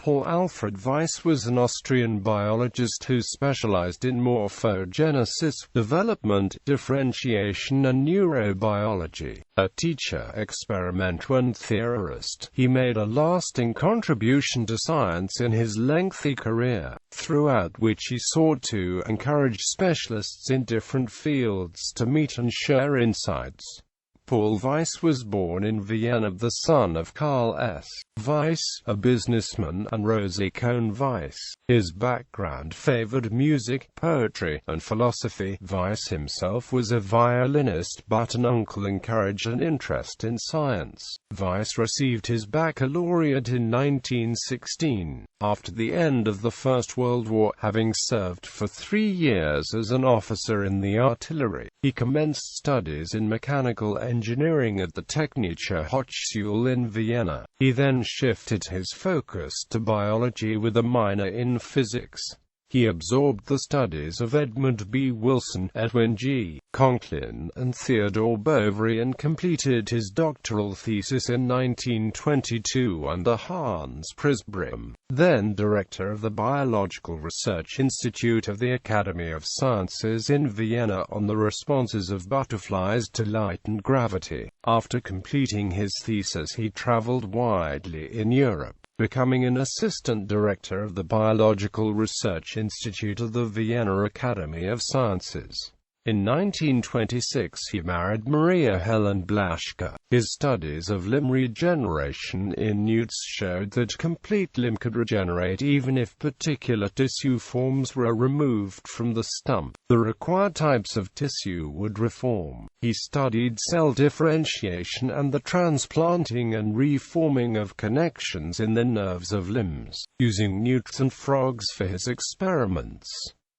Paul. Alfred Weiss was an Austrian biologist who specialized in morphogenesis, development, differentiation and neurobiology. A teacher, experimenter and theorist, he made a lasting contribution to science in his lengthy career, throughout which he sought to encourage specialists in different fields to meet and share insights. Paul Weiss was born in Vienna, the son of Carl S. Weiss, a businessman, and Rosalie Kohn Weiss. His background favored music, poetry, and philosophy. Weiss himself was a violinist, but an uncle encouraged an interest in science. Weiss received his baccalaureate in 1916, after the end of the First World War, having served for 3 years as an officer in the artillery. He commenced studies in mechanical engineering at the Technische Hochschule in Vienna. He then shifted his focus to biology with a minor in physics. He absorbed the studies of Edmund B. Wilson, Edwin G. Conklin, and Theodore Boveri and completed his doctoral thesis in 1922 under Hans Prisbraham, then director of the Biological Research Institute of the Academy of Sciences in Vienna, on the responses of butterflies to light and gravity. After completing his thesis, he traveled widely in Europe, becoming an assistant director of the Biological Research Institute of the Vienna Academy of Sciences. In 1926 he married Maria Helen Blaschke. His studies of limb regeneration in newts showed that complete limb could regenerate even if particular tissue forms were removed from the stump. The required types of tissue would reform. He studied cell differentiation and the transplanting and reforming of connections in the nerves of limbs, using newts and frogs for his experiments.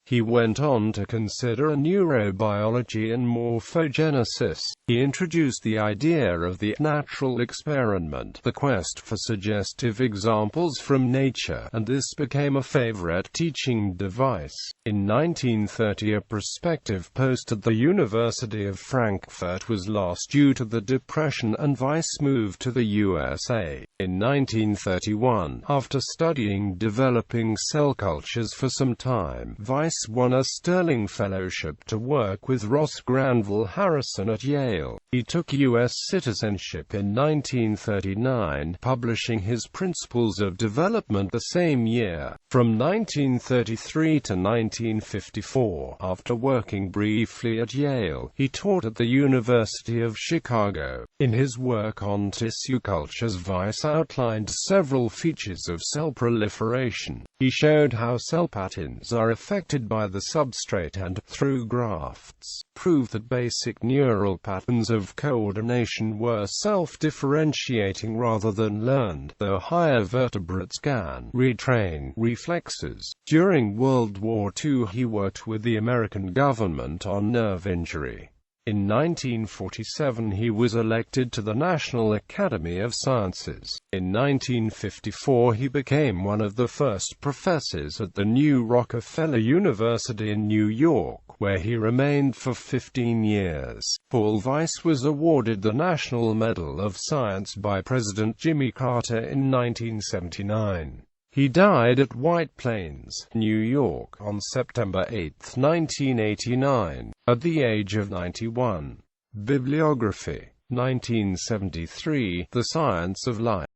He went on to consider neurobiology and morphogenesis. He introduced the idea of the natural experiment, the quest for suggestive examples from nature, and this became a favorite teaching device. In 1930, a prospective post at the University of Frankfurt was lost due to the Depression, and Weiss moved to the USA. In 1931, after studying developing cell cultures for some time, Weiss won a Sterling Fellowship to work with Ross Granville Harrison at Yale. He took U.S. citizenship in 1939, publishing his Principles of Development the same year. From 1933 to 1954, after working briefly at Yale, he taught at the University of Chicago. In his work on tissue cultures, Weiss outlined several features of cell proliferation. He showed how cell patterns are affected by the substrate and, through grafts, proved that basic neural patterns of coordination were self-differentiating rather than learned, though higher vertebrates can retrain reflexes. During World War II, he worked with the American government on nerve injury. In 1947 he was elected to the National Academy of Sciences. In 1954 he became one of the first professors at the new Rockefeller University in New York, where he remained for 15 years. Paul Weiss was awarded the National Medal of Science by President Jimmy Carter in 1979. He died at White Plains, New York, on September 8, 1989, at the age of 91. Bibliography. 1973, The Science of Life.